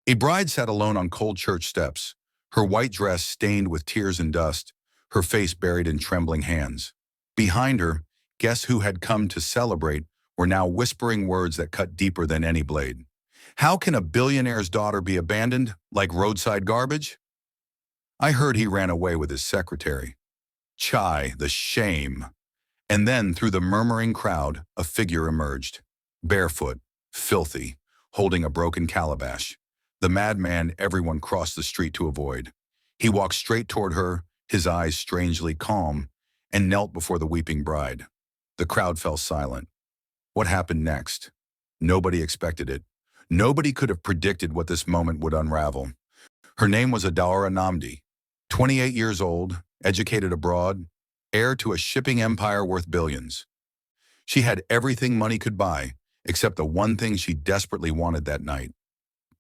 A bride sat alone on cold church steps, her white dress stained with tears and dust, her face buried in trembling hands. Behind her, guests who had come to celebrate were now whispering words that cut deeper than any blade. How can a billionaire's daughter be abandoned like roadside garbage? I heard he ran away with his secretary. Chai, the shame. And then, through the murmuring crowd, a figure emerged. Barefoot, filthy, holding a broken calabash. The madman everyone crossed the street to avoid. He walked straight toward her, his eyes strangely calm, and knelt before the weeping bride. The crowd fell silent. What happened next? Nobody expected it. Nobody could have predicted what this moment would unravel. Her name was Adara Namdi, 28 years old, educated abroad, heir to a shipping empire worth billions. She had everything money could buy, except the one thing she desperately wanted that night: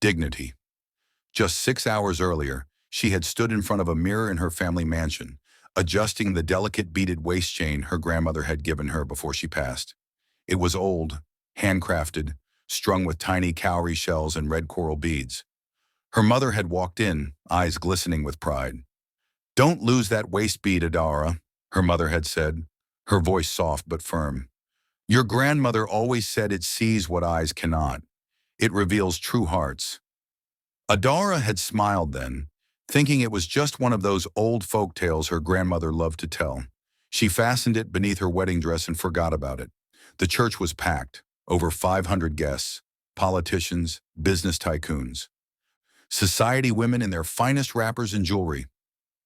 dignity. Just 6 hours earlier, she had stood in front of a mirror in her family mansion, adjusting the delicate beaded waist chain her grandmother had given her before she passed. It was old, handcrafted, strung with tiny cowrie shells and red coral beads. Her mother had walked in, eyes glistening with pride. "Don't lose that waist bead, Adara," her mother had said, her voice soft but firm. "Your grandmother always said it sees what eyes cannot. It reveals true hearts." Adara had smiled then, thinking it was just one of those old folk tales her grandmother loved to tell. She fastened it beneath her wedding dress and forgot about it. The church was packed, over 500 guests, politicians, business tycoons. Society women in their finest wrappers and jewelry.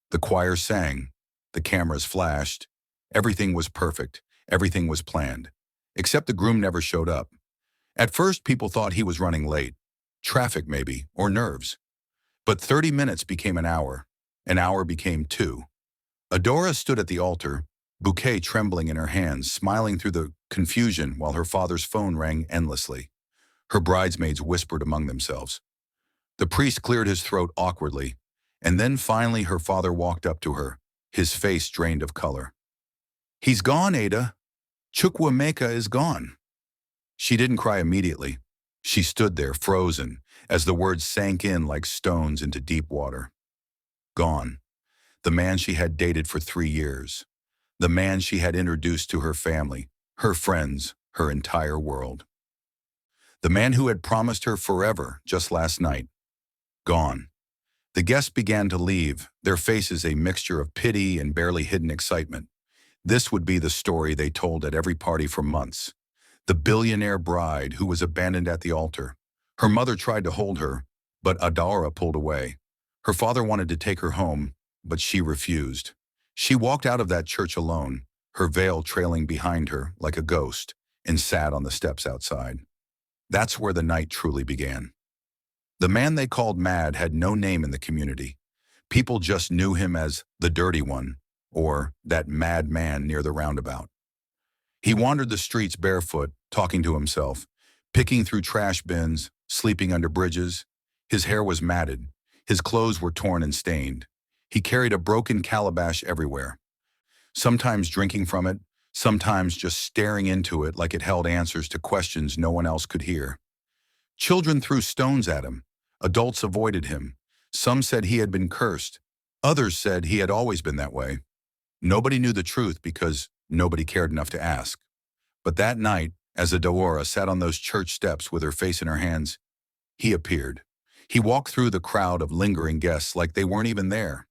The choir sang, the cameras flashed. Everything was perfect, everything was planned. Except the groom never showed up. At first, people thought he was running late. Traffic maybe, or nerves. But 30 minutes became an hour became 2. Adora stood at the altar, bouquet trembling in her hands, smiling through the confusion while her father's phone rang endlessly. Her bridesmaids whispered among themselves. The priest cleared his throat awkwardly, and then finally her father walked up to her, his face drained of color. "He's gone, Ada. Chukwuemeka is gone." She didn't cry immediately. She stood there, frozen, as the words sank in like stones into deep water. Gone. The man she had dated for 3 years. The man she had introduced to her family, her friends, her entire world. The man who had promised her forever just last night. Gone. The guests began to leave, their faces a mixture of pity and barely hidden excitement. This would be the story they told at every party for months. The billionaire bride who was abandoned at the altar. Her mother tried to hold her, but Adara pulled away. Her father wanted to take her home, but she refused. She walked out of that church alone, her veil trailing behind her like a ghost, and sat on the steps outside. That's where the night truly began. The man they called Mad had no name in the community. People just knew him as the Dirty One, or that mad man near the roundabout. He wandered the streets barefoot, talking to himself, picking through trash bins, sleeping under bridges. His hair was matted. His clothes were torn and stained. He carried a broken calabash everywhere, sometimes drinking from it, sometimes just staring into it like it held answers to questions no one else could hear. Children threw stones at him. Adults avoided him. Some said he had been cursed. Others said he had always been that way. Nobody knew the truth because nobody cared enough to ask. But that night, as Adora sat on those church steps with her face in her hands, he appeared. He walked through the crowd of lingering guests like they weren't even there.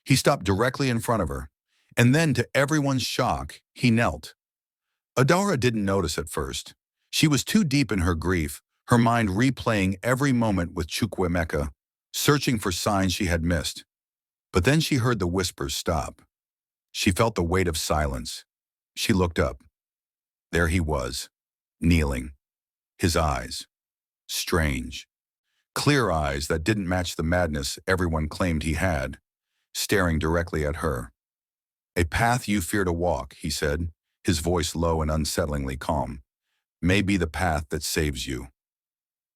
He stopped directly in front of her, and then, to everyone's shock, he knelt. Adara didn't notice at first. She was too deep in her grief, her mind replaying every moment with Chukwuemeka, searching for signs she had missed. But then she heard the whispers stop. She felt the weight of silence. She looked up. There he was, kneeling. His eyes. Strange. Clear eyes that didn't match the madness everyone claimed he had, staring directly at her. "A path you fear to walk," he said, his voice low and unsettlingly calm, "may be the path that saves you."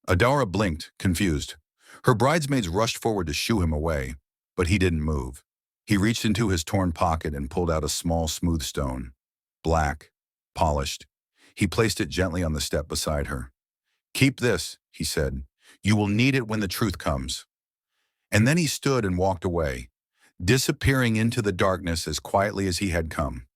Adara blinked, confused. Her bridesmaids rushed forward to shoo him away, but he didn't move. He reached into his torn pocket and pulled out a small, smooth stone. Black, polished. He placed it gently on the step beside her. "Keep this," he said. You will need it when the truth comes." And then he stood and walked away, disappearing into the darkness as quietly as he had come.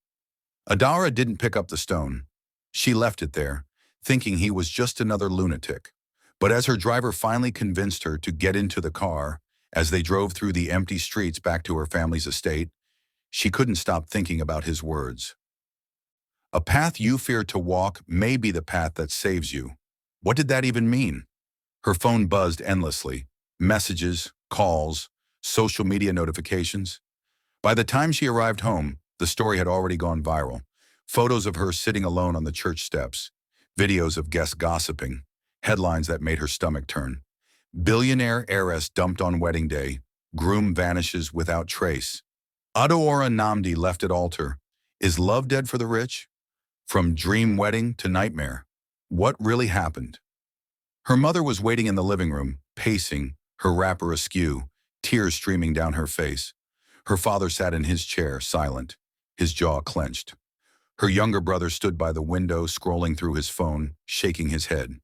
Adara didn't pick up the stone. She left it there, thinking he was just another lunatic. But as her driver finally convinced her to get into the car, as they drove through the empty streets back to her family's estate, she couldn't stop thinking about his words. "A path you fear to walk may be the path that saves you." What did that even mean? Her phone buzzed endlessly. Messages, calls, social media notifications. By the time she arrived home, the story had already gone viral. Photos of her sitting alone on the church steps, videos of guests gossiping, headlines that made her stomach turn. Billionaire heiress dumped on wedding day, groom vanishes without trace. Adora Namdi left at altar. Is love dead for the rich? From dream wedding to nightmare. What really happened? Her mother was waiting in the living room, pacing, her wrapper askew, tears streaming down her face. Her father sat in his chair, silent, his jaw clenched. Her younger brother stood by the window, scrolling through his phone, shaking his head.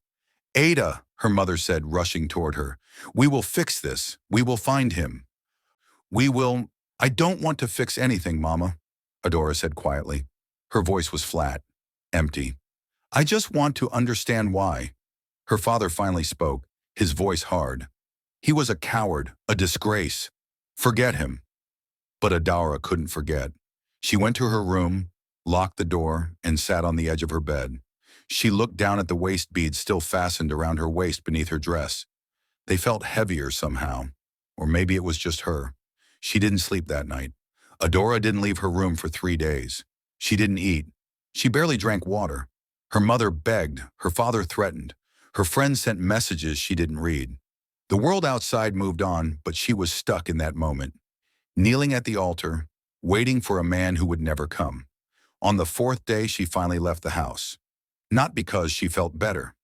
"Ada," her mother said, rushing toward her. "We will fix this. We will find him." "We will—" "I don't want to fix anything, Mama," Adora said quietly. Her voice was flat, empty. "I just want to understand why." Her father finally spoke, his voice hard. "He was a coward, a disgrace. Forget him." But Adara couldn't forget. She went to her room, locked the door, and sat on the edge of her bed. She looked down at the waist beads still fastened around her waist beneath her dress. They felt heavier somehow, or maybe it was just her. She didn't sleep that night. Adora didn't leave her room for 3 days. She didn't eat. She barely drank water. Her mother begged, her father threatened. Her friends sent messages she didn't read. The world outside moved on, but she was stuck in that moment, kneeling at the altar, waiting for a man who would never come. On the 4th day, she finally left the house. Not because she felt better,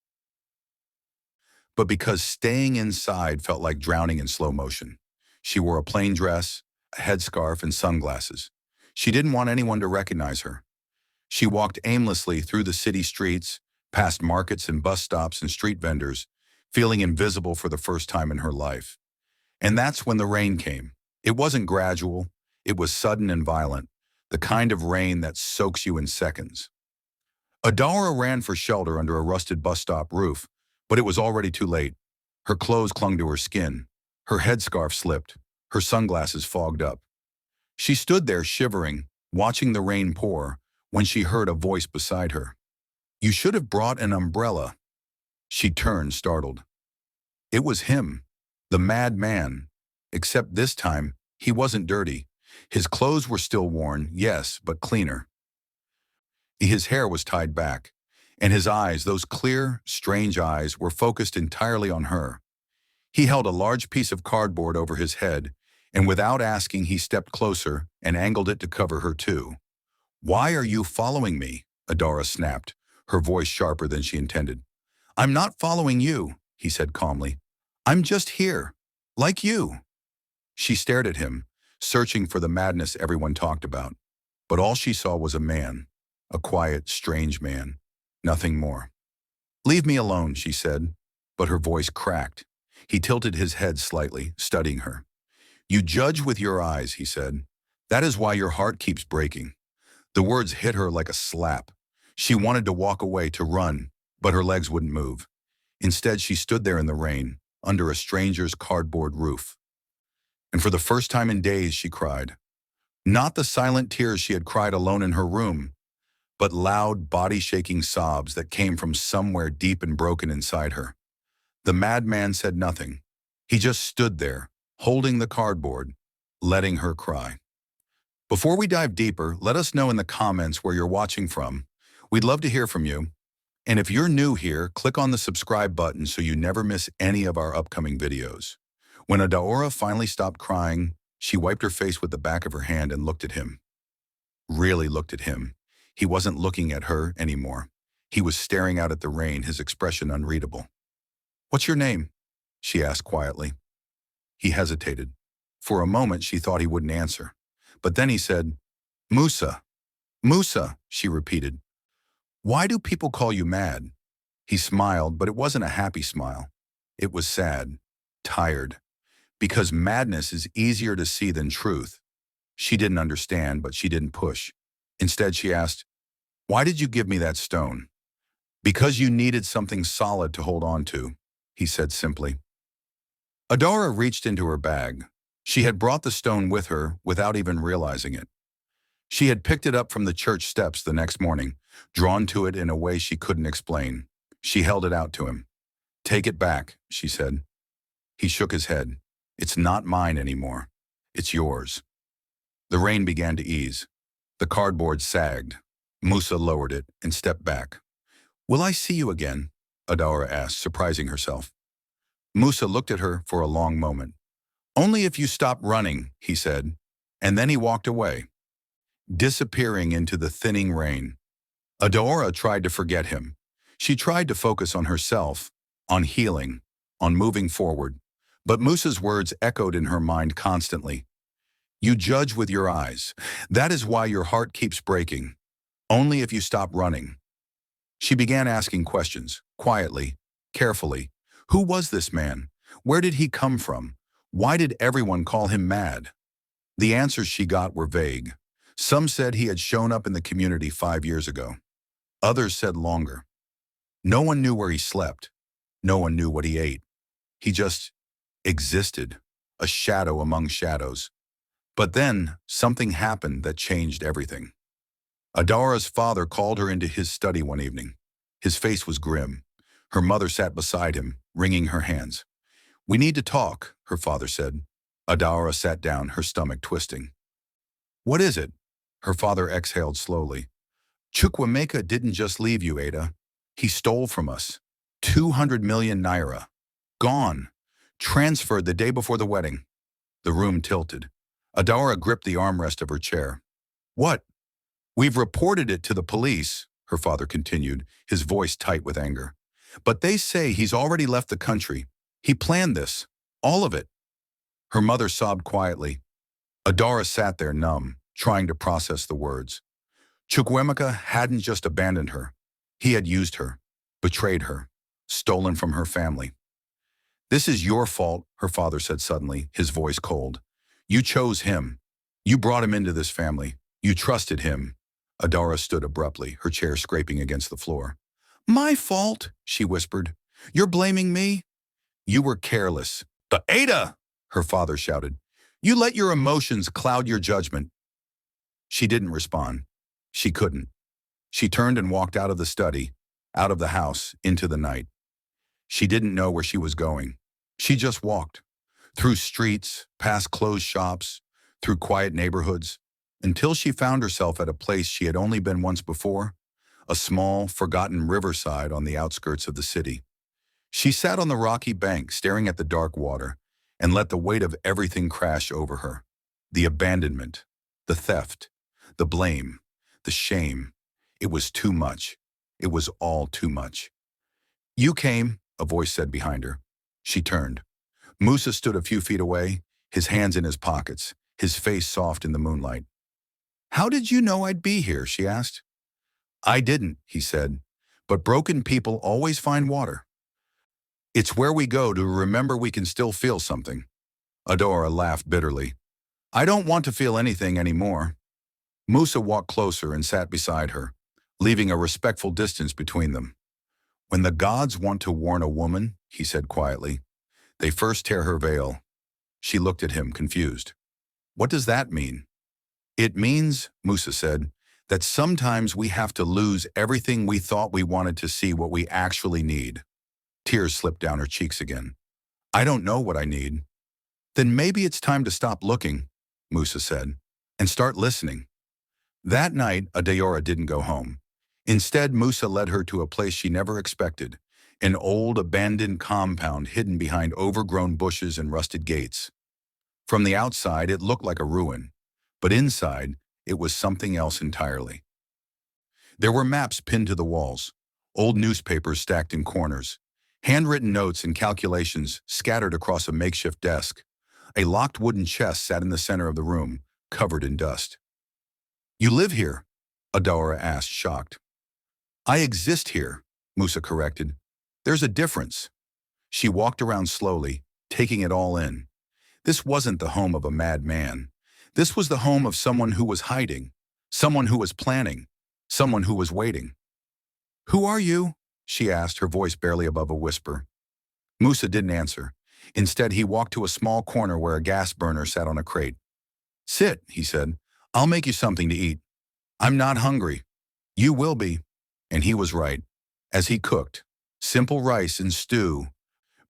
but because staying inside felt like drowning in slow motion. She wore a plain dress, a headscarf, and sunglasses. She didn't want anyone to recognize her. She walked aimlessly through the city streets, past markets and bus stops and street vendors, feeling invisible for the first time in her life. And that's when the rain came. It wasn't gradual. It was sudden and violent, the kind of rain that soaks you in seconds. Adara ran for shelter under a rusted bus stop roof, but it was already too late. Her clothes clung to her skin. Her headscarf slipped. Her sunglasses fogged up. She stood there shivering, watching the rain pour, when she heard a voice beside her. "You should have brought an umbrella." She turned, startled. It was him, the mad man. Except this time, he wasn't dirty. His clothes were still worn, yes, but cleaner. His hair was tied back, and his eyes, those clear, strange eyes, were focused entirely on her. He held a large piece of cardboard over his head, and without asking, he stepped closer and angled it to cover her too. "Why are you following me?" Adara snapped, her voice sharper than she intended. "I'm not following you," he said calmly. "I'm just here, like you." She stared at him, searching for the madness everyone talked about. But all she saw was a man, a quiet, strange man, nothing more. "Leave me alone," she said, but her voice cracked. He tilted his head slightly, studying her. "You judge with your eyes," he said. "That is why your heart keeps breaking." The words hit her like a slap. She wanted to walk away, to run, but her legs wouldn't move. Instead, she stood there in the rain, under a stranger's cardboard roof. And for the first time in days, she cried. Not the silent tears she had cried alone in her room, but loud, body-shaking sobs that came from somewhere deep and broken inside her. The madman said nothing. He just stood there, holding the cardboard, letting her cry. Before we dive deeper, let us know in the comments where you're watching from. We'd love to hear from you. And if you're new here, click on the subscribe button so you never miss any of our upcoming videos. When Adaora finally stopped crying, she wiped her face with the back of her hand and looked at him. Really looked at him. He wasn't looking at her anymore. He was staring out at the rain, his expression unreadable. "What's your name?" she asked quietly. He hesitated. For a moment, she thought he wouldn't answer. But then he said, "Musa." "Musa," she repeated. "Why do people call you mad?" He smiled, but it wasn't a happy smile. It was sad, tired, because madness is easier to see than truth. She didn't understand, but she didn't push. Instead, she asked, "Why did you give me that stone?" "Because you needed something solid to hold on to," he said simply. Adara reached into her bag. She had brought the stone with her without even realizing it. She had picked it up from the church steps the next morning, drawn to it in a way she couldn't explain. She held it out to him. "Take it back," she said. He shook his head. "It's not mine anymore. It's yours." The rain began to ease. The cardboard sagged. Musa lowered it and stepped back. "Will I see you again?" Adara asked, surprising herself. Musa looked at her for a long moment. "Only if you stop running," he said, and then he walked away, disappearing into the thinning rain. Adora tried to forget him. She tried to focus on herself, on healing, on moving forward, but Musa's words echoed in her mind constantly. "You judge with your eyes. That is why your heart keeps breaking. Only if you stop running." She began asking questions, quietly, carefully. Who was this man? Where did he come from? Why did everyone call him mad? The answers she got were vague. Some said he had shown up in the community 5 years ago. Others said longer. No one knew where he slept. No one knew what he ate. He just existed, a shadow among shadows. But then something happened that changed everything. Adara's father called her into his study one evening. His face was grim. Her mother sat beside him, wringing her hands. "We need to talk," her father said. Adara sat down, her stomach twisting. "What is it?" Her father exhaled slowly. "Chukwemeka didn't just leave you, Ada. He stole from us. 200 million naira. Gone. Transferred the day before the wedding." The room tilted. Adara gripped the armrest of her chair. "What?" "We've reported it to the police," her father continued, his voice tight with anger. "But they say he's already left the country. He planned this. All of it." Her mother sobbed quietly. Adara sat there numb, trying to process the words. Chukwemeka hadn't just abandoned her. He had used her, betrayed her, stolen from her family. "This is your fault," her father said suddenly, his voice cold. "You chose him. You brought him into this family. You trusted him." Adara stood abruptly, her chair scraping against the floor. "My fault," she whispered. "You're blaming me?" "You were careless." "But Ada!" her father shouted. "You let your emotions cloud your judgment." She didn't respond. She couldn't. She turned and walked out of the study, out of the house, into the night. She didn't know where she was going. She just walked. Through streets, past closed shops, through quiet neighborhoods, until she found herself at a place she had only been once before, a small, forgotten riverside on the outskirts of the city. She sat on the rocky bank, staring at the dark water, and let the weight of everything crash over her. The abandonment, the theft, the blame, the shame. It was too much. It was all too much. "You came," a voice said behind her. She turned. Musa stood a few feet away, his hands in his pockets, his face soft in the moonlight. "How did you know I'd be here?" she asked. "I didn't," he said, "but broken people always find water. It's where we go to remember we can still feel something." Adora laughed bitterly. "I don't want to feel anything anymore." Musa walked closer and sat beside her, leaving a respectful distance between them. "When the gods want to warn a woman," he said quietly, "they first tear her veil." She looked at him, confused. "What does that mean?" "It means," Musa said, "that sometimes we have to lose everything we thought we wanted to see what we actually need." Tears slipped down her cheeks again. "I don't know what I need." "Then maybe it's time to stop looking," Musa said, "and start listening." That night, Adayora didn't go home. Instead, Musa led her to a place she never expected, an old, abandoned compound hidden behind overgrown bushes and rusted gates. From the outside, it looked like a ruin, but inside, it was something else entirely. There were maps pinned to the walls, old newspapers stacked in corners, handwritten notes and calculations scattered across a makeshift desk. A locked wooden chest sat in the center of the room, covered in dust. "You live here?" Adora asked, shocked. "I exist here," Musa corrected. "There's a difference." She walked around slowly, taking it all in. This wasn't the home of a mad man. This was the home of someone who was hiding, someone who was planning, someone who was waiting. "Who are you?" she asked, her voice barely above a whisper. Musa didn't answer. Instead, he walked to a small corner where a gas burner sat on a crate. "Sit," he said. "I'll make you something to eat." "I'm not hungry." "You will be." And he was right. As he cooked, simple rice and stew,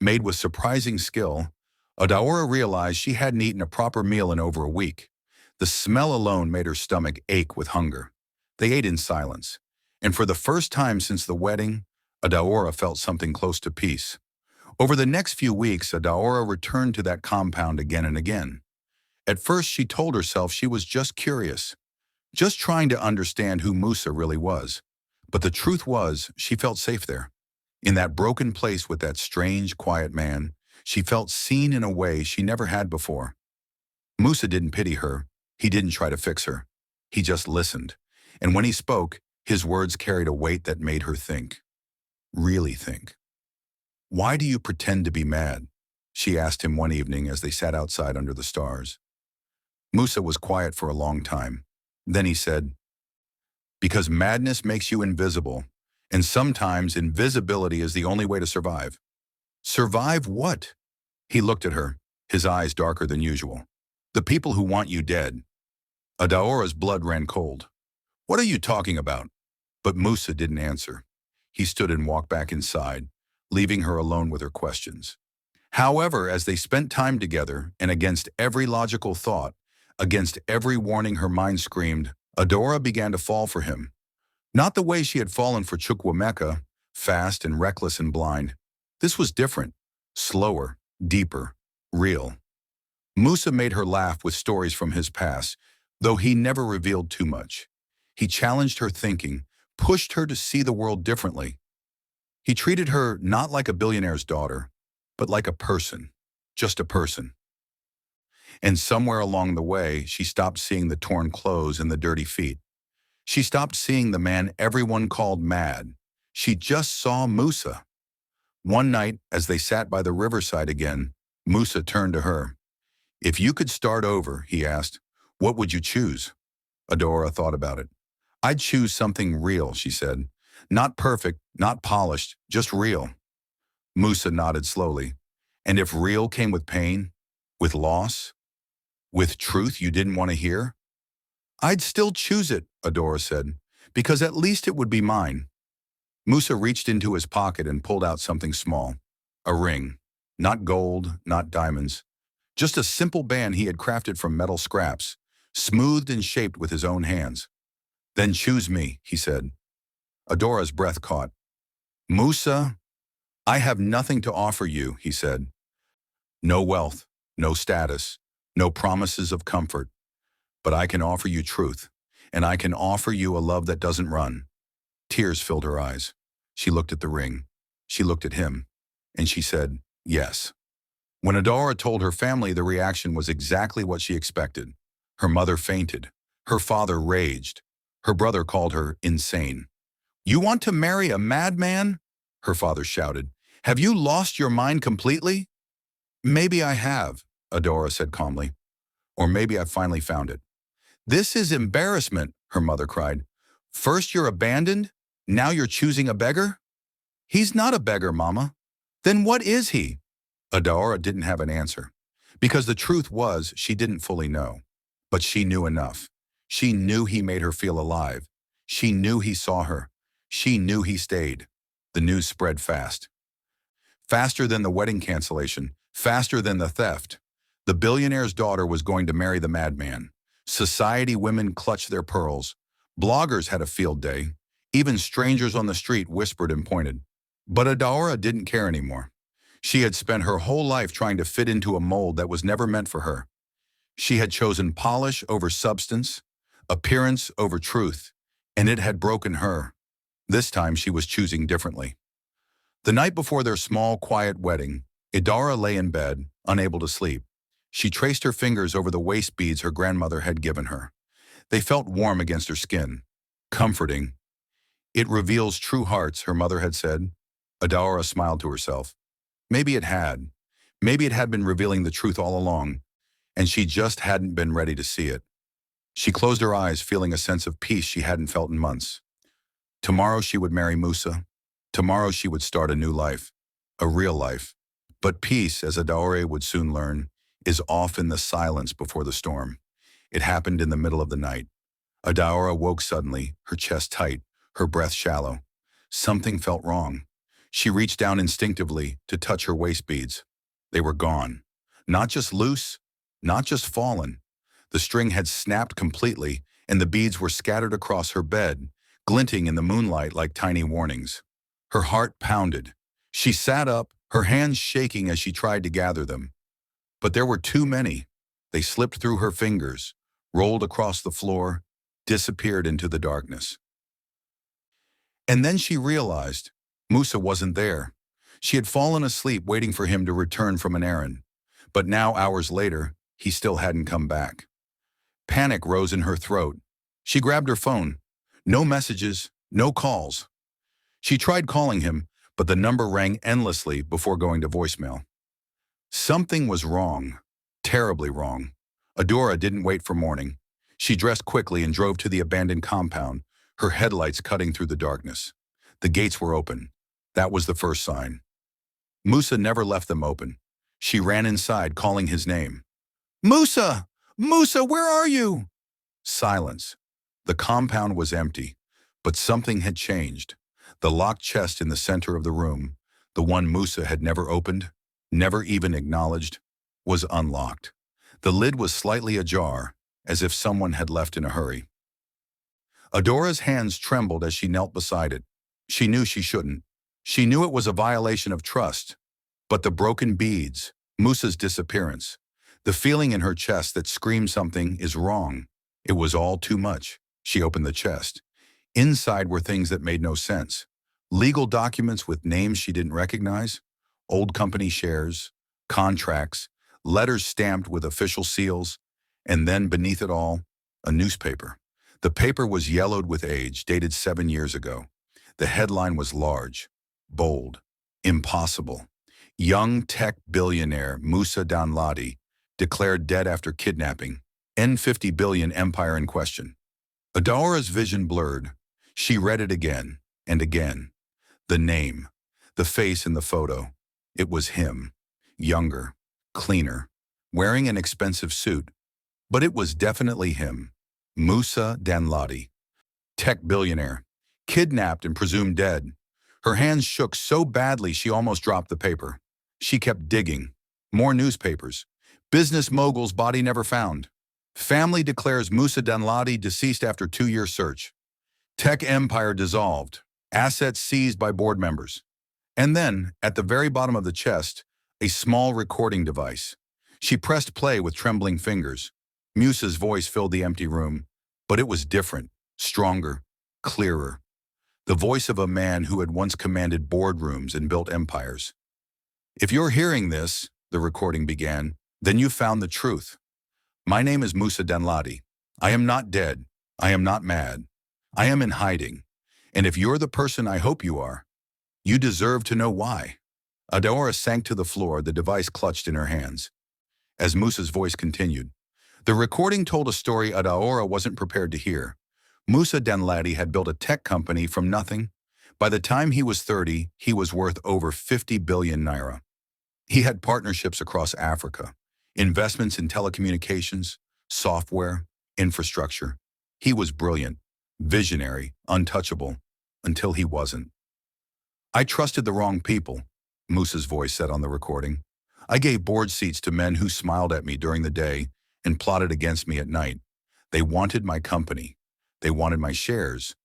made with surprising skill, Adaora realized she hadn't eaten a proper meal in over a week. The smell alone made her stomach ache with hunger. They ate in silence, and for the first time since the wedding, Adaora felt something close to peace. Over the next few weeks, Adaora returned to that compound again and again. At first, she told herself she was just curious, just trying to understand who Musa really was. But the truth was, she felt safe there. In that broken place with that strange, quiet man, she felt seen in a way she never had before. Musa didn't pity her. He didn't try to fix her. He just listened. And when he spoke, his words carried a weight that made her think. Really think. "Why do you pretend to be mad?" she asked him one evening as they sat outside under the stars. Musa was quiet for a long time. Then he said, "Because madness makes you invisible, and sometimes invisibility is the only way to survive." "Survive what?" He looked at her, his eyes darker than usual. "The people who want you dead." Adaora's blood ran cold. "What are you talking about?" But Musa didn't answer. He stood and walked back inside, leaving her alone with her questions. However, as they spent time together, and against every logical thought, against every warning her mind screamed, Adaora began to fall for him. Not the way she had fallen for Chukwuemeka, fast and reckless and blind. This was different, slower, deeper, real. Musa made her laugh with stories from his past, though he never revealed too much. He challenged her thinking, pushed her to see the world differently. He treated her not like a billionaire's daughter, but like a person, just a person. And somewhere along the way, she stopped seeing the torn clothes and the dirty feet. She stopped seeing the man everyone called mad. She just saw Musa. One night, as they sat by the riverside again, Musa turned to her. "If you could start over," he asked, "what would you choose?" Adaora thought about it. "I'd choose something real," she said. "Not perfect, not polished, just real." Musa nodded slowly. "And if real came with pain, with loss, with truth you didn't want to hear?" "I'd still choose it," Adaora said, "because at least it would be mine." Musa reached into his pocket and pulled out something small. A ring. Not gold, not diamonds. Just a simple band he had crafted from metal scraps, smoothed and shaped with his own hands. "Then choose me," he said. Adora's breath caught. "Musa, I have nothing to offer you," he said. "No wealth, no status, no promises of comfort. But I can offer you truth, and I can offer you a love that doesn't run." Tears filled her eyes. She looked at the ring. She looked at him. And she said, "Yes." When Adaora told her family, the reaction was exactly what she expected. Her mother fainted. Her father raged. Her brother called her insane. "You want to marry a madman?" her father shouted. "Have you lost your mind completely?" "Maybe I have," Adaora said calmly. "Or maybe I've finally found it." "This is embarrassment," her mother cried. "First you're abandoned, now you're choosing a beggar?" "He's not a beggar, Mama." "Then what is he?" Adaora didn't have an answer, because the truth was she didn't fully know. But she knew enough. She knew he made her feel alive. She knew he saw her. She knew he stayed. The news spread fast. Faster than the wedding cancellation, faster than the theft. The billionaire's daughter was going to marry the madman. Society women clutched their pearls. Bloggers had a field day. Even strangers on the street whispered and pointed. But Adaora didn't care anymore. She had spent her whole life trying to fit into a mold that was never meant for her. She had chosen polish over substance, appearance over truth, and it had broken her. This time she was choosing differently. The night before their small, quiet wedding, Adaora lay in bed, unable to sleep. She traced her fingers over the waist beads her grandmother had given her. They felt warm against her skin, comforting. "It reveals true hearts," her mother had said. Adaora smiled to herself. Maybe it had. Maybe it had been revealing the truth all along, and she just hadn't been ready to see it. She closed her eyes, feeling a sense of peace she hadn't felt in months. Tomorrow she would marry Musa. Tomorrow she would start a new life. A real life. But peace, as Adaore would soon learn, is often the silence before the storm. It happened in the middle of the night. Adaora woke suddenly, her chest tight, her breath shallow. Something felt wrong. She reached down instinctively to touch her waist beads. They were gone. Not just loose, not just fallen. The string had snapped completely, and the beads were scattered across her bed, glinting in the moonlight like tiny warnings. Her heart pounded. She sat up, her hands shaking as she tried to gather them. But there were too many. They slipped through her fingers, rolled across the floor, disappeared into the darkness. And then she realized Musa wasn't there. She had fallen asleep waiting for him to return from an errand. But now, hours later, he still hadn't come back. Panic rose in her throat. She grabbed her phone. No messages, no calls. She tried calling him, but the number rang endlessly before going to voicemail. Something was wrong, terribly wrong. Adora didn't wait for morning. She dressed quickly and drove to the abandoned compound, her headlights cutting through the darkness. The gates were open. That was the first sign. Musa never left them open. She ran inside, calling his name. "Musa! Musa, where are you?" Silence. The compound was empty, but something had changed. The locked chest in the center of the room, the one Musa had never opened, never even acknowledged, was unlocked. The lid was slightly ajar, as if someone had left in a hurry. Adora's hands trembled as she knelt beside it. She knew she shouldn't. She knew it was a violation of trust. But the broken beads, Musa's disappearance, the feeling in her chest that screamed something is wrong. It was all too much. She opened the chest. Inside were things that made no sense. Legal documents with names she didn't recognize, old company shares, contracts, letters stamped with official seals, and then beneath it all, a newspaper. The paper was yellowed with age, dated 7 years ago. The headline was large, bold, impossible. Young tech billionaire Musa Danladi declared dead after kidnapping. N50 billion empire in question. Adaora's vision blurred. She read it again and again. The name, the face in the photo. It was him. Younger, cleaner, wearing an expensive suit. But it was definitely him. Musa Danladi. Tech billionaire. Kidnapped and presumed dead. Her hands shook so badly she almost dropped the paper. She kept digging. More newspapers. Business mogul's body never found. Family declares Musa Danladi deceased after 2-year search. Tech empire dissolved. Assets seized by board members. And then, at the very bottom of the chest, a small recording device. She pressed play with trembling fingers. Musa's voice filled the empty room, but it was different, stronger, clearer. The voice of a man who had once commanded boardrooms and built empires. "If you're hearing this," the recording began, "then you found the truth. My name is Musa Danladi. I am not dead. I am not mad. I am in hiding. And if you're the person I hope you are, you deserve to know why." Adaora sank to the floor, the device clutched in her hands. As Musa's voice continued, the recording told a story Adaora wasn't prepared to hear. Musa Danladi had built a tech company from nothing. By the time he was 30, he was worth over 50 billion naira. He had partnerships across Africa, investments in telecommunications, software, infrastructure. He was brilliant, visionary, untouchable, until he wasn't. "I trusted the wrong people," Musa's voice said on the recording. "I gave board seats to men who smiled at me during the day and plotted against me at night. They wanted my company. They wanted my shares.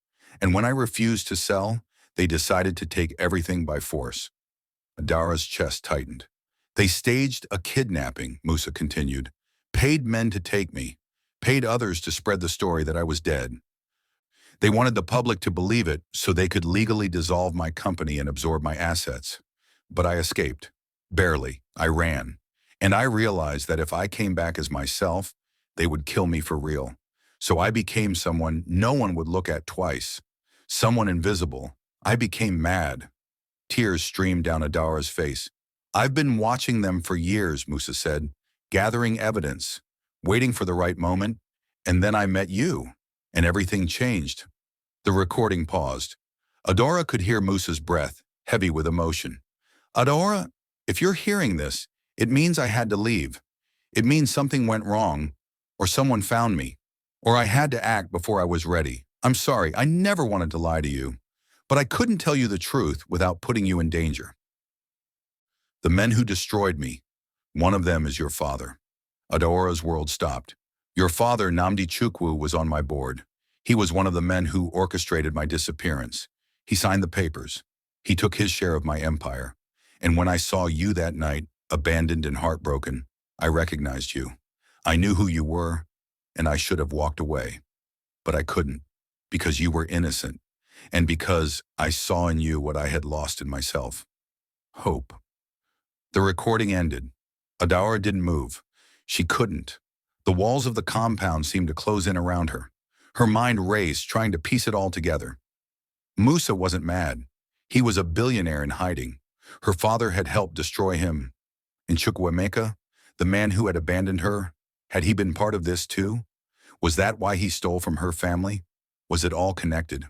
And when I refused to sell, they decided to take everything by force." Adara's chest tightened. "They staged a kidnapping," Musa continued. "Paid men to take me. Paid others to spread the story that I was dead. They wanted the public to believe it so they could legally dissolve my company and absorb my assets. But I escaped. Barely. I ran. And I realized that if I came back as myself, they would kill me for real. So I became someone no one would look at twice. Someone invisible. I became mad." Tears streamed down Adara's face. I've been watching them for years, Musa said, gathering evidence, waiting for the right moment, and then I met you, and everything changed. The recording paused. Adora could hear Musa's breath, heavy with emotion. Adora, if you're hearing this, it means I had to leave. It means something went wrong, or someone found me, or I had to act before I was ready. I'm sorry, I never wanted to lie to you, but I couldn't tell you the truth without putting you in danger. The men who destroyed me, one of them is your father. Adora's world stopped. Your father, Namdi Chukwu, was on my board. He was one of the men who orchestrated my disappearance. He signed the papers. He took his share of my empire. And when I saw you that night, abandoned and heartbroken, I recognized you. I knew who you were, and I should have walked away. But I couldn't, because you were innocent, and because I saw in you what I had lost in myself. Hope. The recording ended. Adora didn't move. She couldn't. The walls of the compound seemed to close in around her. Her mind raced, trying to piece it all together. Musa wasn't mad. He was a billionaire in hiding. Her father had helped destroy him. And Chukwuemeka, the man who had abandoned her, had he been part of this too? Was that why he stole from her family? Was it all connected?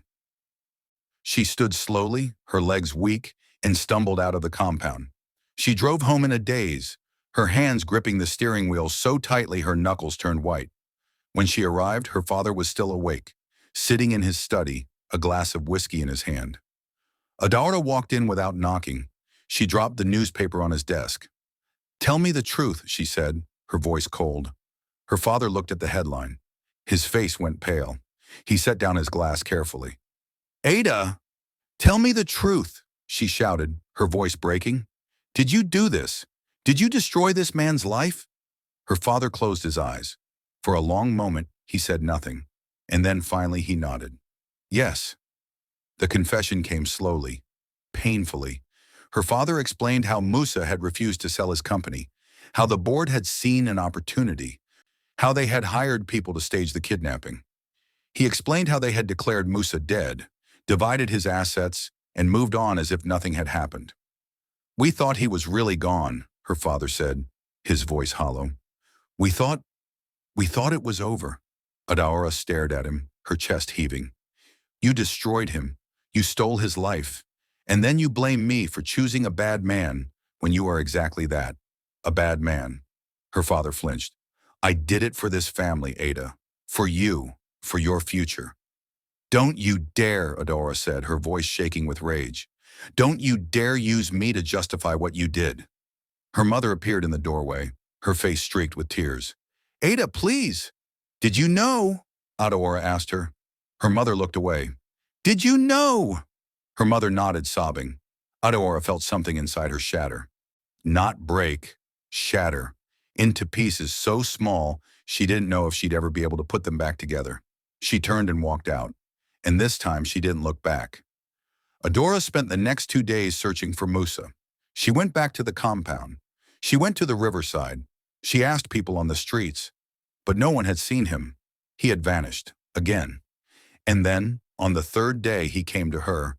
She stood slowly, her legs weak, and stumbled out of the compound. She drove home in a daze, her hands gripping the steering wheel so tightly her knuckles turned white. When she arrived, her father was still awake, sitting in his study, a glass of whiskey in his hand. Adora walked in without knocking. She dropped the newspaper on his desk. "Tell me the truth," she said, her voice cold. Her father looked at the headline. His face went pale. He set down his glass carefully. "Ada, tell me the truth," she shouted, her voice breaking. "Did you do this? Did you destroy this man's life?" Her father closed his eyes. For a long moment, he said nothing, and then finally he nodded. "Yes." The confession came slowly, painfully. Her father explained how Musa had refused to sell his company, how the board had seen an opportunity, how they had hired people to stage the kidnapping. He explained how they had declared Musa dead, divided his assets, and moved on as if nothing had happened. "We thought he was really gone," her father said, his voice hollow. We thought it was over." Adora stared at him, her chest heaving. "You destroyed him. You stole his life. And then you blame me for choosing a bad man when you are exactly that, a bad man." Her father flinched. "I did it for this family, Ada. For you, for your future." "Don't you dare," Adora said, her voice shaking with rage. "Don't you dare use me to justify what you did." Her mother appeared in the doorway, her face streaked with tears. "Ada, please." "Did you know?" Adora asked her. Her mother looked away. "Did you know?" Her mother nodded, sobbing. Adora felt something inside her shatter. Not break, shatter, into pieces so small she didn't know if she'd ever be able to put them back together. She turned and walked out, and this time she didn't look back. Adora spent the next 2 days searching for Musa. She went back to the compound. She went to the riverside. She asked people on the streets, but no one had seen him. He had vanished, again. And then, on the 3rd day, he came to her.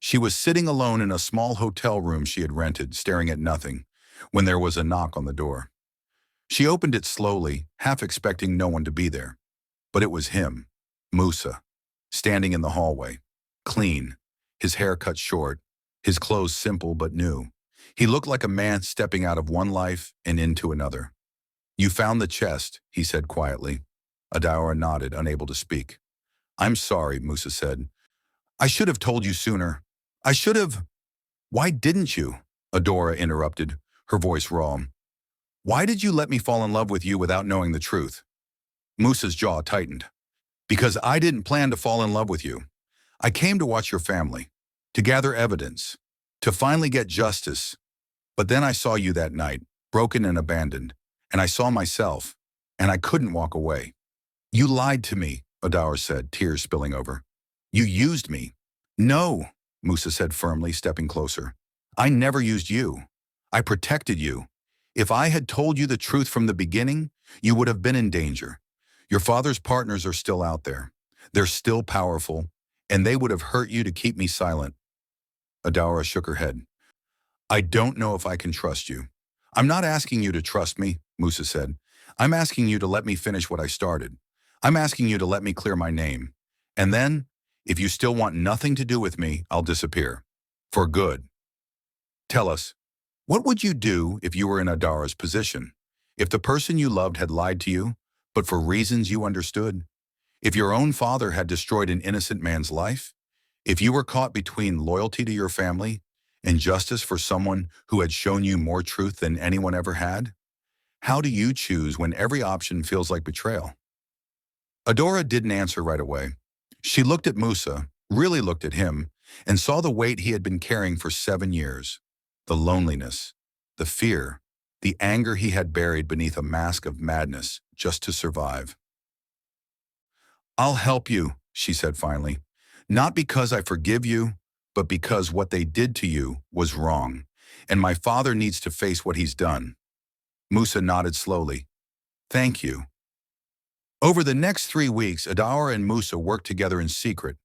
She was sitting alone in a small hotel room she had rented, staring at nothing, when there was a knock on the door. She opened it slowly, half expecting no one to be there. But it was him, Musa, standing in the hallway, clean, his hair cut short, his clothes simple but new. He looked like a man stepping out of one life and into another. "You found the chest," he said quietly. Adora nodded, unable to speak. "I'm sorry," Musa said. "I should have told you sooner. I should have—" "Why didn't you?" Adora interrupted, her voice raw. "Why did you let me fall in love with you without knowing the truth?" Musa's jaw tightened. "Because I didn't plan to fall in love with you. I came to watch your family, to gather evidence, to finally get justice. But then I saw you that night, broken and abandoned, and I saw myself, and I couldn't walk away." "You lied to me," Adora said, tears spilling over. "You used me." "No," Musa said firmly, stepping closer. "I never used you. I protected you. If I had told you the truth from the beginning, you would have been in danger. Your father's partners are still out there. They're still powerful, and they would have hurt you to keep me silent." Adora shook her head. I don't know if I can trust you. I'm not asking you to trust me, Musa said. I'm asking you to let me finish what I started. I'm asking you to let me clear my name. And then, if you still want nothing to do with me, I'll disappear. For good. Tell us, what would you do if you were in Adara's position? If the person you loved had lied to you, but for reasons you understood? If your own father had destroyed an innocent man's life? If you were caught between loyalty to your family and justice for someone who had shown you more truth than anyone ever had? How do you choose when every option feels like betrayal? Adora didn't answer right away. She looked at Musa, really looked at him, and saw the weight he had been carrying for 7 years. The loneliness, the fear, the anger he had buried beneath a mask of madness just to survive. I'll help you, she said finally. Not because I forgive you, but because what they did to you was wrong, and my father needs to face what he's done. Musa nodded slowly. Thank you. Over the next 3 weeks, Adara and Musa worked together in secret.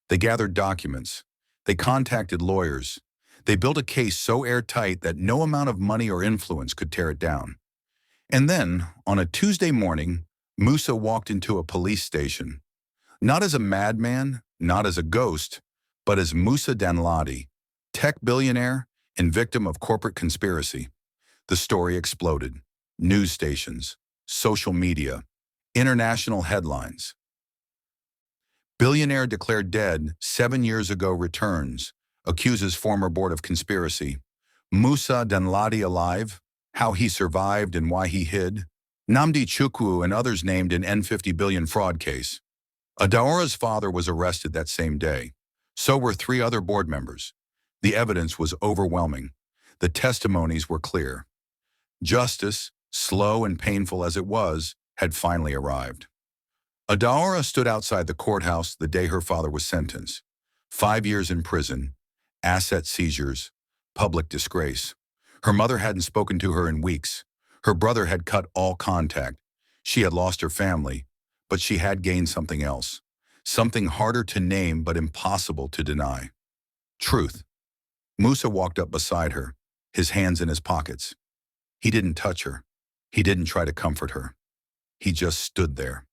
They gathered documents. They contacted lawyers. They built a case so airtight that no amount of money or influence could tear it down. And then, on a Tuesday morning, Musa walked into a police station. Not as a madman, not as a ghost, but as Musa Danladi, tech billionaire and victim of corporate conspiracy. The story exploded. News stations, social media, international headlines. Billionaire declared dead 7 years ago returns, accuses former board of conspiracy. Musa Danladi alive, how he survived and why he hid. Namdi Chukwu and others named in N50 billion fraud case. Adaora's father was arrested that same day. So were 3 other board members. The evidence was overwhelming. The testimonies were clear. Justice, slow and painful as it was, had finally arrived. Adaora stood outside the courthouse the day her father was sentenced. 5 years in prison, asset seizures, public disgrace. Her mother hadn't spoken to her in weeks. Her brother had cut all contact. She had lost her family, but she had gained something else. Something harder to name but impossible to deny. Truth. Musa walked up beside her, his hands in his pockets. He didn't touch her. He didn't try to comfort her. He just stood there.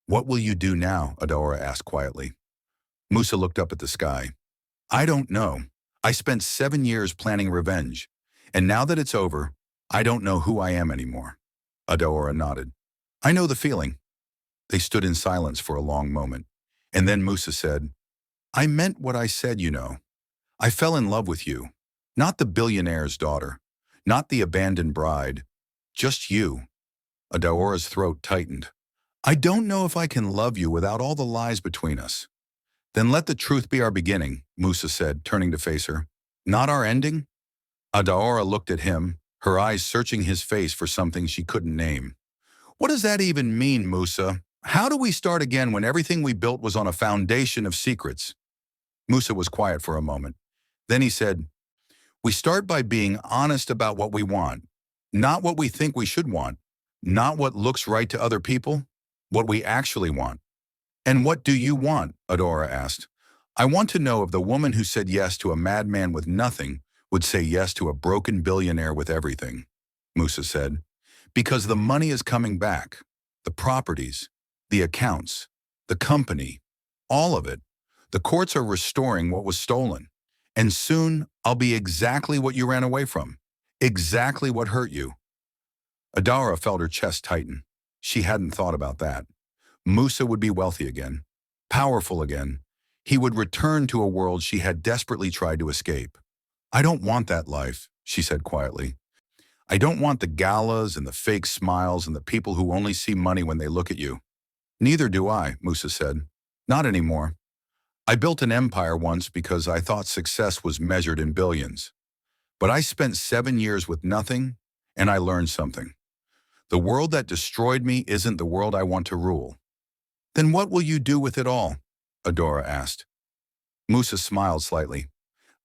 What will you do now? Adora asked quietly. Musa looked up at the sky. I don't know. I spent 7 years planning revenge, and now that it's over, I don't know who I am anymore. Adora nodded. I know the feeling. They stood in silence for a long moment, and then Musa said, I meant what I said, you know. I fell in love with you, not the billionaire's daughter, not the abandoned bride, just you. Adaora's throat tightened. I don't know if I can love you without all the lies between us. Then let the truth be our beginning, Musa said, turning to face her. Not our ending? Adaora looked at him, her eyes searching his face for something she couldn't name. What does that even mean, Musa? How do we start again when everything we built was on a foundation of secrets? Musa was quiet for a moment. Then he said, we start by being honest about what we want, not what we think we should want, not what looks right to other people, what we actually want. And what do you want? Adora asked. I want to know if the woman who said yes to a madman with nothing would say yes to a broken billionaire with everything, Musa said. Because the money is coming back, the properties, the accounts, the company, all of it. The courts are restoring what was stolen. And soon I'll be exactly what you ran away from, exactly what hurt you. Adara felt her chest tighten. She hadn't thought about that. Musa would be wealthy again, powerful again. He would return to a world she had desperately tried to escape. I don't want that life, she said quietly. I don't want the galas and the fake smiles and the people who only see money when they look at you. Neither do I, Musa said. Not anymore. I built an empire once because I thought success was measured in billions. But I spent 7 years with nothing, and I learned something. The world that destroyed me isn't the world I want to rule. Then what will you do with it all? Adora asked. Musa smiled slightly.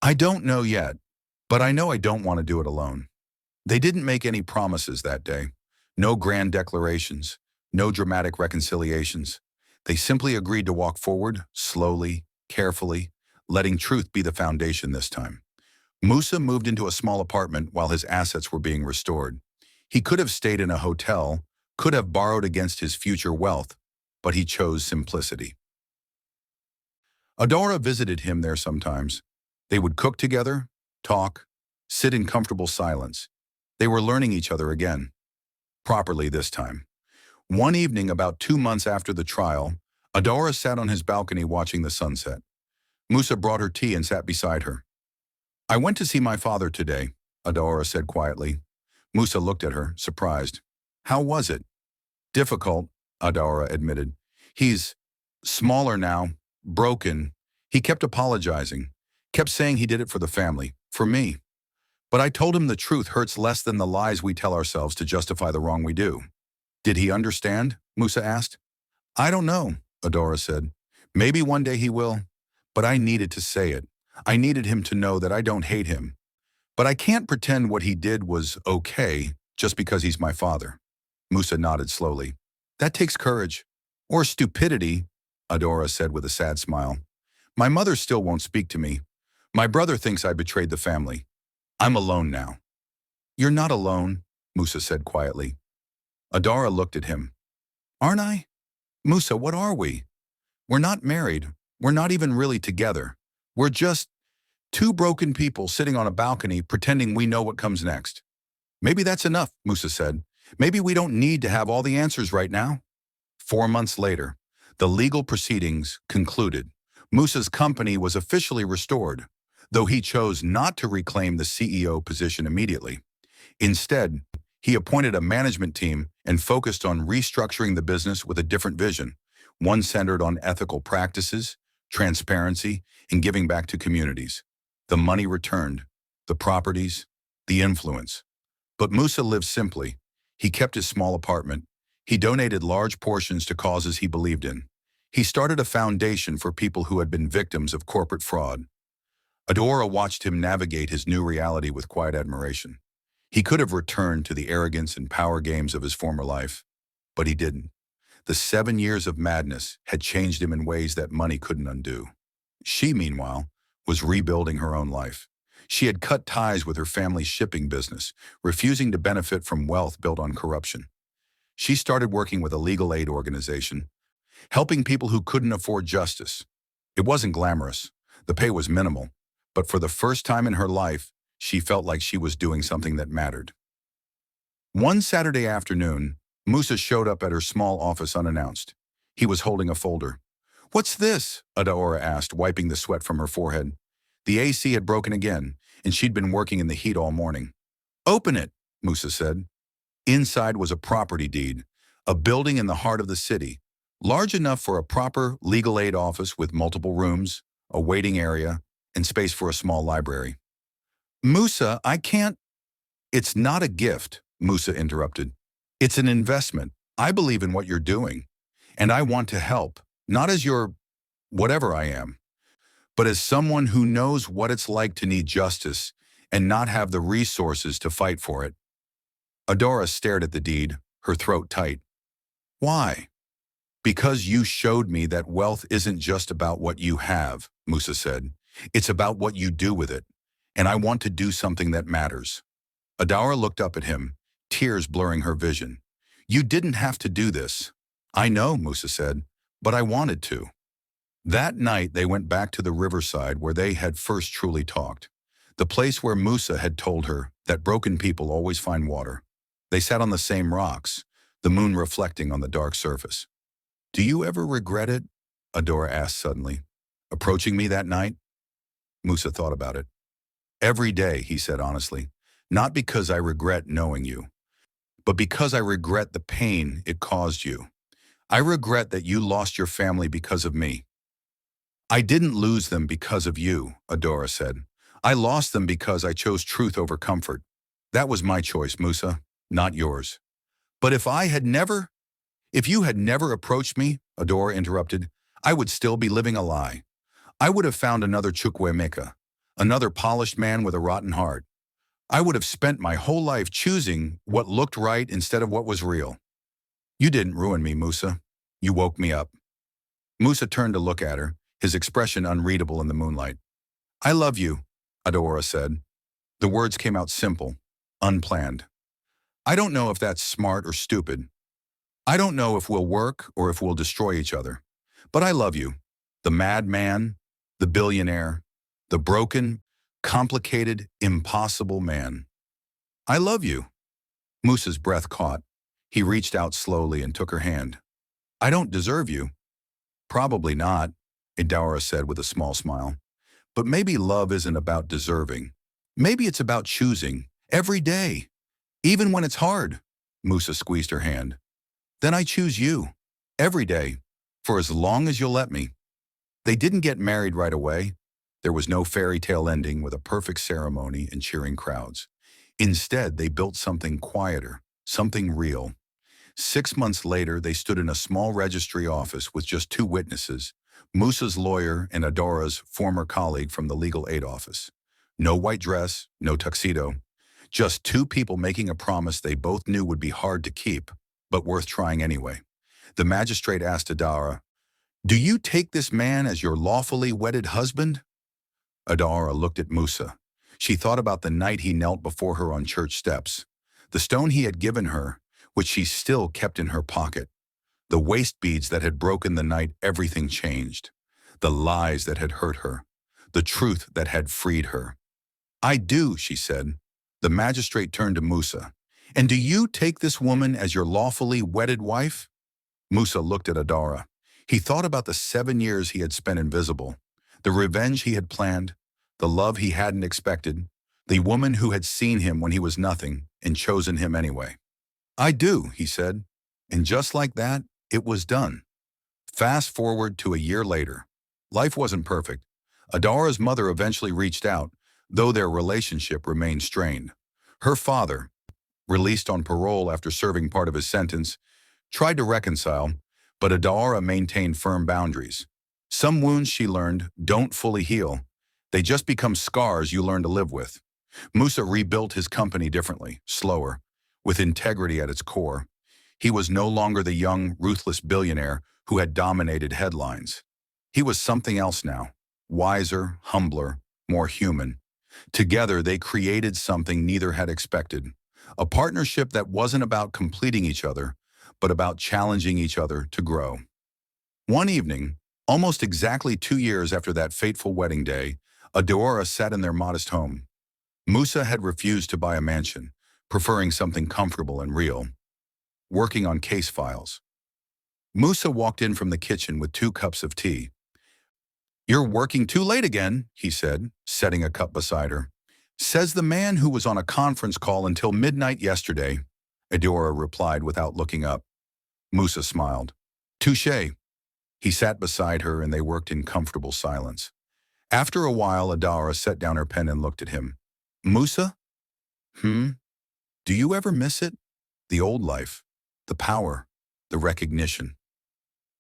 I don't know yet, but I know I don't want to do it alone. They didn't make any promises that day. No grand declarations, no dramatic reconciliations. They simply agreed to walk forward, slowly, carefully, letting truth be the foundation this time. Musa moved into a small apartment while his assets were being restored. He could have stayed in a hotel, could have borrowed against his future wealth, but he chose simplicity. Adora visited him there sometimes. They would cook together, talk, sit in comfortable silence. They were learning each other again. Properly this time. One evening about 2 months after the trial, Adora sat on his balcony watching the sunset. Musa brought her tea and sat beside her. "I went to see my father today," Adora said quietly. Musa looked at her, surprised. "How was it?" "Difficult," Adora admitted. "He's smaller now, broken. He kept apologizing, kept saying he did it for the family, for me. But I told him the truth hurts less than the lies we tell ourselves to justify the wrong we do." "Did he understand?" Musa asked. "I don't know," Adora said. "Maybe one day he will. But I needed to say it. I needed him to know that I don't hate him. But I can't pretend what he did was okay just because he's my father." Musa nodded slowly. "That takes courage. Or stupidity," Adora said with a sad smile. "My mother still won't speak to me. My brother thinks I betrayed the family. I'm alone now." "You're not alone," Musa said quietly. Adora looked at him. "Aren't I? Musa, what are we? We're not married. We're not even really together. We're just two broken people sitting on a balcony pretending we know what comes next." "Maybe that's enough," Musa said. "Maybe we don't need to have all the answers right now." 4 months later, the legal proceedings concluded. Musa's company was officially restored, though he chose not to reclaim the CEO position immediately. Instead, he appointed a management team and focused on restructuring the business with a different vision, one centered on ethical practices, transparency, and giving back to communities. The money returned, the properties, the influence. But Musa lived simply. He kept his small apartment. He donated large portions to causes he believed in. He started a foundation for people who had been victims of corporate fraud. Adora watched him navigate his new reality with quiet admiration. He could have returned to the arrogance and power games of his former life, but he didn't. The 7 years of madness had changed him in ways that money couldn't undo. She, meanwhile, was rebuilding her own life. She had cut ties with her family's shipping business, refusing to benefit from wealth built on corruption. She started working with a legal aid organization, helping people who couldn't afford justice. It wasn't glamorous. The pay was minimal. But for the first time in her life, she felt like she was doing something that mattered. One Saturday afternoon, Musa showed up at her small office unannounced. He was holding a folder. "What's this?" Adora asked, wiping the sweat from her forehead. The AC had broken again, and she'd been working in the heat all morning. "Open it," Musa said. Inside was a property deed, a building in the heart of the city, large enough for a proper legal aid office with multiple rooms, a waiting area, and space for a small library. "Musa, I can't—" "It's not a gift," Musa interrupted. "It's an investment. I believe in what you're doing, and I want to help, not as your whatever I am, but as someone who knows what it's like to need justice and not have the resources to fight for it." Adora stared at the deed, her throat tight. "Why?" "Because you showed me that wealth isn't just about what you have," Musa said. "It's about what you do with it, and I want to do something that matters." Adora looked up at him, tears blurring her vision. "You didn't have to do this." "I know," Musa said, "but I wanted to." That night they went back to the riverside where they had first truly talked, the place where Musa had told her that broken people always find water. They sat on the same rocks, the moon reflecting on the dark surface. "Do you ever regret it?" Adora asked suddenly. "Approaching me that night?" Musa thought about it. "Every day," he said honestly. "Not because I regret knowing you, but because I regret the pain it caused you. I regret that you lost your family because of me." "I didn't lose them because of you," Adora said. "I lost them because I chose truth over comfort. That was my choice, Musa, not yours." "But if you had never approached me," Adora interrupted, "I would still be living a lie. I would have found another Chukwuemeka, another polished man with a rotten heart. I would have spent my whole life choosing what looked right instead of what was real. You didn't ruin me, Musa. You woke me up." Musa turned to look at her, his expression unreadable in the moonlight. "I love you," Adora said. The words came out simple, unplanned. I don't know if that's smart or stupid. I don't know if we'll work or if we'll destroy each other. But I love you. The madman, the billionaire, the broken, complicated, impossible man. I love you. Musa's breath caught. He reached out slowly and took her hand. I don't deserve you. Probably not, Adara said with a small smile. But maybe love isn't about deserving. Maybe it's about choosing, every day, even when it's hard. Musa squeezed her hand. Then I choose you, every day, for as long as you'll let me. They didn't get married right away. There was no fairy tale ending with a perfect ceremony and cheering crowds. Instead, they built something quieter, something real. 6 months later, they stood in a small registry office with just two witnesses, Musa's lawyer and Adora's former colleague from the legal aid office. No white dress, no tuxedo. Just two people making a promise they both knew would be hard to keep, but worth trying anyway. The magistrate asked Adara, "Do you take this man as your lawfully wedded husband?" Adara looked at Musa. She thought about the night he knelt before her on church steps, the stone he had given her, which she still kept in her pocket, the waist beads that had broken the night everything changed, the lies that had hurt her, the truth that had freed her. "I do," she said. The magistrate turned to Musa. "And do you take this woman as your lawfully wedded wife?" Musa looked at Adara. He thought about the 7 years he had spent invisible, the revenge he had planned, the love he hadn't expected, the woman who had seen him when he was nothing and chosen him anyway. "I do," he said. And just like that, it was done. Fast forward to a year later. Life wasn't perfect. Adara's mother eventually reached out, though their relationship remained strained. Her father, released on parole after serving part of his sentence, tried to reconcile, but Adara maintained firm boundaries. Some wounds, she learned, don't fully heal. They just become scars you learn to live with. Musa rebuilt his company differently, slower, with integrity at its core. He was no longer the young, ruthless billionaire who had dominated headlines. He was something else now, wiser, humbler, more human. Together, they created something neither had expected, a partnership that wasn't about completing each other, but about challenging each other to grow. One evening, almost exactly 2 years after that fateful wedding day, Adora sat in their modest home. Musa had refused to buy a mansion, preferring something comfortable and real, working on case files. Musa walked in from the kitchen with 2 cups of tea. "You're working too late again," he said, setting a cup beside her. "Says the man who was on a conference call until midnight yesterday," Adora replied without looking up. Musa smiled. "Touché." He sat beside her and they worked in comfortable silence. After a while, Adara set down her pen and looked at him. "Musa? Do you ever miss it? The old life, the power, the recognition."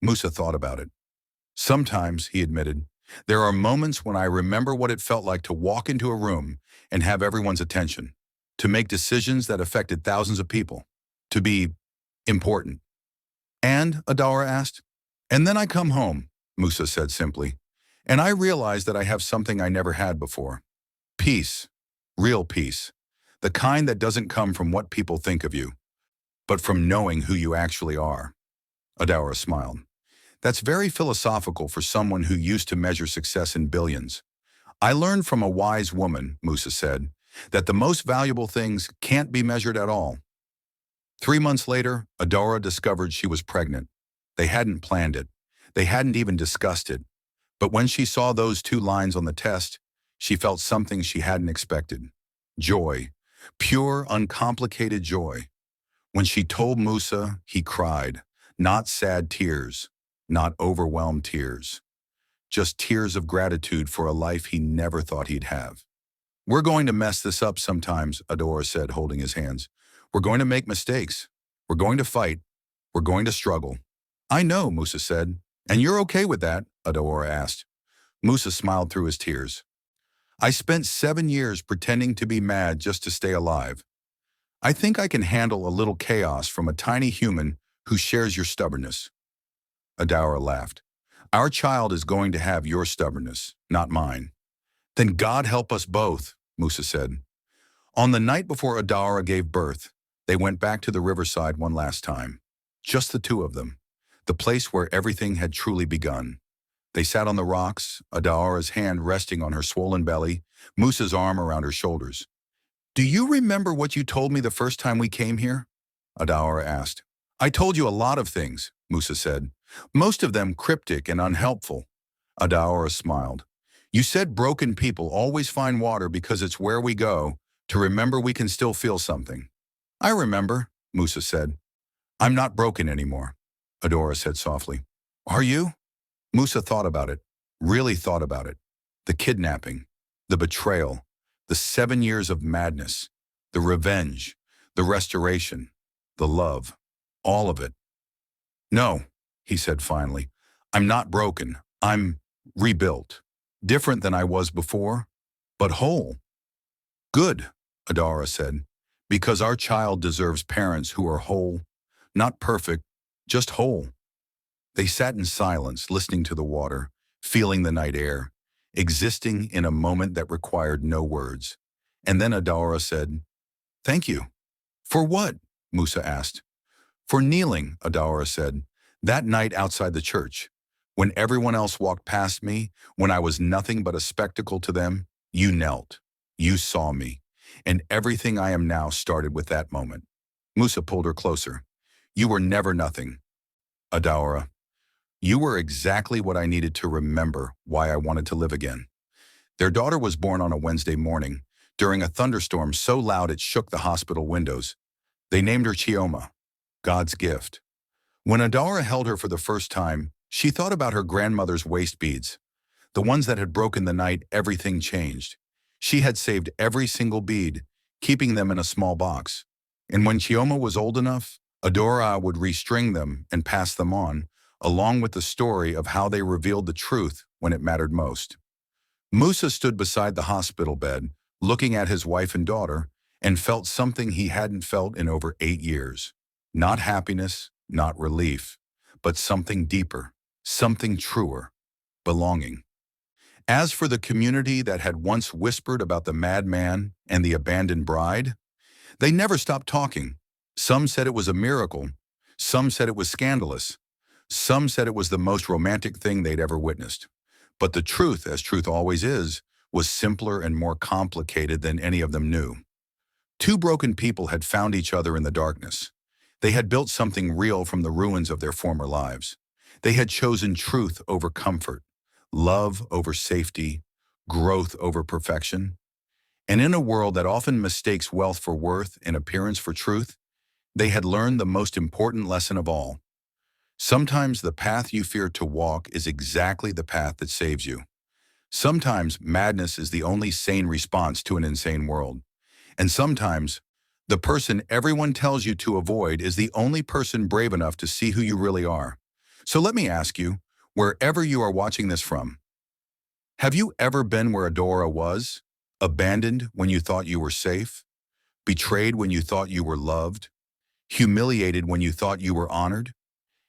Musa thought about it. "Sometimes," he admitted, "there are moments when I remember what it felt like to walk into a room and have everyone's attention, to make decisions that affected thousands of people, to be important." "And?" Adara asked. "And then I come home," Musa said simply, "and I realize that I have something I never had before. Peace, real peace, the kind that doesn't come from what people think of you, but from knowing who you actually are." Adara smiled. "That's very philosophical for someone who used to measure success in billions. I learned from a wise woman," Musa said, "that the most valuable things can't be measured at all." 3 months later, Adora discovered she was pregnant. They hadn't planned it. They hadn't even discussed it. But when she saw those 2 lines on the test, she felt something she hadn't expected. Joy. Pure, uncomplicated joy. When she told Musa, he cried. Not sad tears. Not overwhelmed tears. Just tears of gratitude for a life he never thought he'd have. "We're going to mess this up sometimes," Adora said, holding his hands. "We're going to make mistakes. We're going to fight. We're going to struggle." "I know," Musa said. "And you're okay with that?" Adora asked. Musa smiled through his tears. "I spent 7 years pretending to be mad just to stay alive. I think I can handle a little chaos from a tiny human who shares your stubbornness." Adora laughed. "Our child is going to have your stubbornness, not mine." "Then God help us both," Musa said. On the night before Adara gave birth, they went back to the riverside one last time. Just the two of them. The place where everything had truly begun. They sat on the rocks, Adara's hand resting on her swollen belly, Musa's arm around her shoulders. "Do you remember what you told me the first time we came here?" Adara asked. "I told you a lot of things," Musa said. "Most of them cryptic and unhelpful." Adara smiled. "You said broken people always find water because it's where we go to remember we can still feel something." "I remember," Musa said. "I'm not broken anymore," Adora said softly. "Are you?" Musa thought about it, really thought about it. The kidnapping, the betrayal, the 7 years of madness, the revenge, the restoration, the love, all of it. "No," he said finally. "I'm not broken. I'm rebuilt. Different than I was before, but whole." "Good," Adara said, "because our child deserves parents who are whole, not perfect, just whole." They sat in silence, listening to the water, feeling the night air, existing in a moment that required no words. And then Adara said, "Thank you." "For what?" Musa asked. "For kneeling," Adara said. "That night outside the church, when everyone else walked past me, when I was nothing but a spectacle to them, you knelt. You saw me. And everything I am now started with that moment." Musa pulled her closer. "You were never nothing, Adara. You were exactly what I needed to remember why I wanted to live again." Their daughter was born on a Wednesday morning, during a thunderstorm so loud it shook the hospital windows. They named her Chioma, God's gift. When Adara held her for the first time, she thought about her grandmother's waist beads. The ones that had broken the night everything changed. She had saved every single bead, keeping them in a small box. And when Chioma was old enough, Adora would restring them and pass them on, along with the story of how they revealed the truth when it mattered most. Musa stood beside the hospital bed, looking at his wife and daughter, and felt something he hadn't felt in over 8 years. Not happiness, not relief, but something deeper, something truer, belonging. As for the community that had once whispered about the madman and the abandoned bride, they never stopped talking. Some said it was a miracle. Some said it was scandalous. Some said it was the most romantic thing they'd ever witnessed. But the truth, as truth always is, was simpler and more complicated than any of them knew. Two broken people had found each other in the darkness. They had built something real from the ruins of their former lives. They had chosen truth over comfort, love over safety, growth over perfection. And in a world that often mistakes wealth for worth and appearance for truth, they had learned the most important lesson of all. Sometimes the path you fear to walk is exactly the path that saves you. Sometimes madness is the only sane response to an insane world. And sometimes the person everyone tells you to avoid is the only person brave enough to see who you really are. So let me ask you, wherever you are watching this from, have you ever been where Adora was? Abandoned when you thought you were safe? Betrayed when you thought you were loved? Humiliated when you thought you were honored?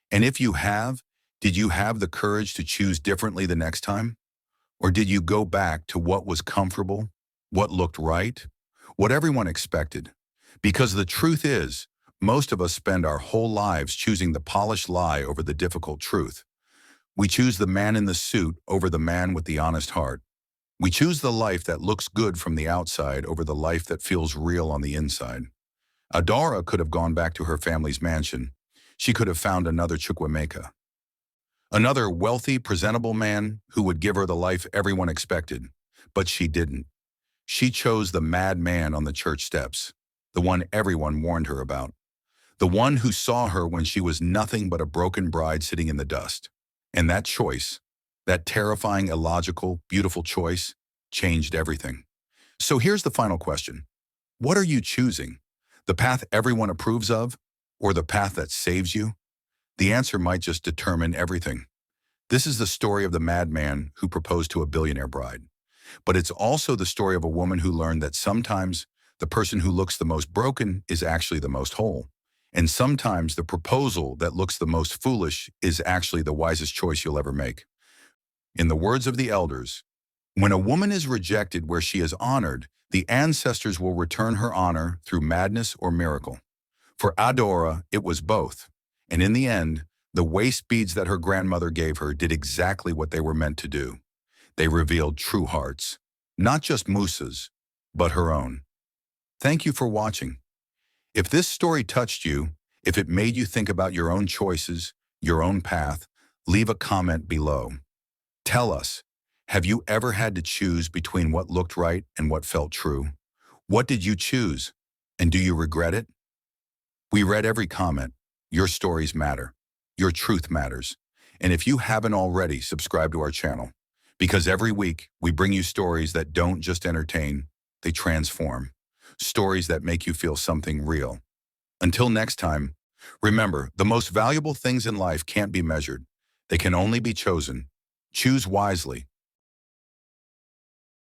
And if you have, did you have the courage to choose differently the next time? Or did you go back to what was comfortable, what looked right, what everyone expected? Because the truth is, most of us spend our whole lives choosing the polished lie over the difficult truth. We choose the man in the suit over the man with the honest heart. We choose the life that looks good from the outside over the life that feels real on the inside. Adara could have gone back to her family's mansion. She could have found another Chukwemeka, another wealthy, presentable man who would give her the life everyone expected. But she didn't. She chose the mad man on the church steps, the one everyone warned her about, the one who saw her when she was nothing but a broken bride sitting in the dust. And that choice, that terrifying, illogical, beautiful choice, changed everything. So here's the final question. What are you choosing? The path everyone approves of, or the path that saves you? The answer might just determine everything. This is the story of the madman who proposed to a billionaire bride. But it's also the story of a woman who learned that sometimes the person who looks the most broken is actually the most whole. And sometimes the proposal that looks the most foolish is actually the wisest choice you'll ever make. In the words of the elders, when a woman is rejected where she is honored, The ancestors will return her honor through madness or miracle. For Adora, it was both. And in the end, the waist beads that her grandmother gave her did exactly what they were meant to do. They revealed true hearts, not just Musa's, but her own. Thank you for watching. If this story touched you, if it made you think about your own choices, your own path, leave a comment below. Tell us, have you ever had to choose between what looked right and what felt true? What did you choose? And do you regret it? We read every comment. Your stories matter. Your truth matters. And if you haven't already, subscribe to our channel. Because every week, we bring you stories that don't just entertain, they transform. Stories that make you feel something real. Until next time, remember, the most valuable things in life can't be measured. They can only be chosen. Choose wisely.